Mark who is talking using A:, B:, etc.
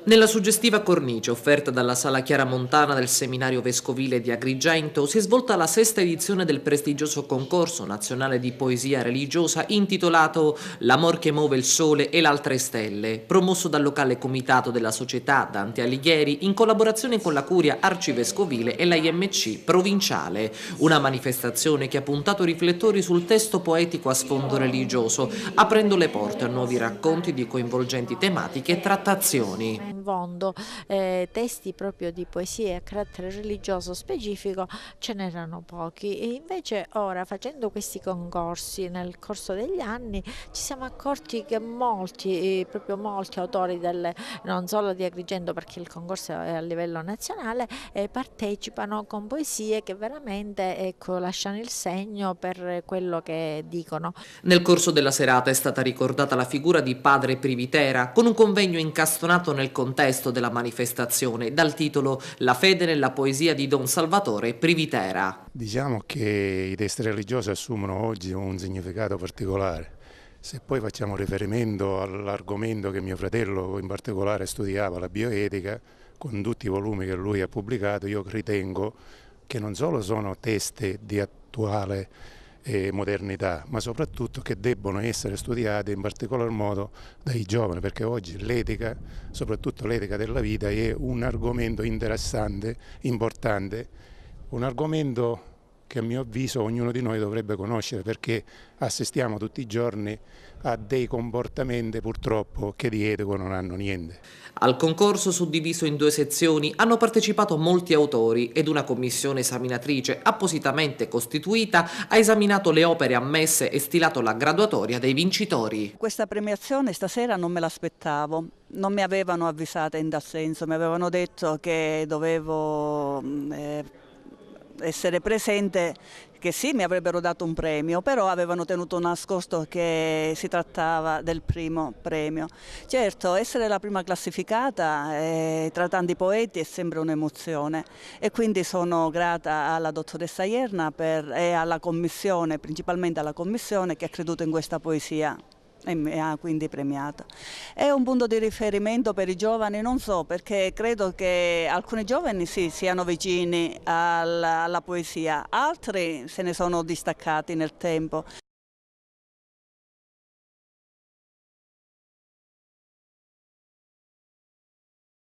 A: Nella suggestiva cornice offerta dalla Sala Chiaramontana del Seminario Vescovile di Agrigento si è svolta la sesta edizione del prestigioso concorso nazionale di poesia religiosa intitolato L'amor che muove il sole e l'altre stelle, promosso dal locale comitato della Società Dante Alighieri in collaborazione con la Curia Arcivescovile e la IMC provinciale, una manifestazione che ha puntato i riflettori sul testo poetico a sfondo religioso, aprendo le porte a nuovi racconti di coinvolgenti tematiche e trattazioni.
B: In fondo testi proprio di poesie a carattere religioso specifico ce n'erano pochi, e invece ora, facendo questi concorsi nel corso degli anni, ci siamo accorti che proprio molti autori non solo di Agrigento, perché il concorso è a livello nazionale, partecipano con poesie che veramente, ecco, lasciano il segno per quello che dicono.
A: Nel corso della serata è stata ricordata la figura di Padre Privitera con un convegno incastonato nel contesto della manifestazione dal titolo La fede nella poesia di Don Salvatore Privitera.
C: Diciamo che i testi religiosi assumono oggi un significato particolare. Se poi facciamo riferimento all'argomento che mio fratello in particolare studiava, la bioetica, con tutti i volumi che lui ha pubblicato, io ritengo che non solo sono testi di attuale modernità, ma soprattutto che debbono essere studiati in particolar modo dai giovani, perché oggi l'etica, soprattutto l'etica della vita, è un argomento interessante, importante, un argomento che a mio avviso ognuno di noi dovrebbe conoscere, perché assistiamo tutti i giorni a dei comportamenti purtroppo che di etico non hanno niente.
A: Al concorso, suddiviso in 2 sezioni, hanno partecipato molti autori ed una commissione esaminatrice appositamente costituita ha esaminato le opere ammesse e stilato la graduatoria dei vincitori.
D: Questa premiazione stasera non me l'aspettavo, non mi avevano avvisata in tal senso, mi avevano detto che dovevo essere presente, che sì, mi avrebbero dato un premio, però avevano tenuto nascosto che si trattava del primo premio. Certo, essere la prima classificata tra tanti poeti è sempre un'emozione, e quindi sono grata alla dottoressa Ierna e alla commissione, principalmente alla commissione, che ha creduto in questa poesia e mi ha quindi premiato. È un punto di riferimento per i giovani, non so, perché credo che alcuni giovani sì, siano vicini alla poesia, altri se ne sono distaccati nel tempo,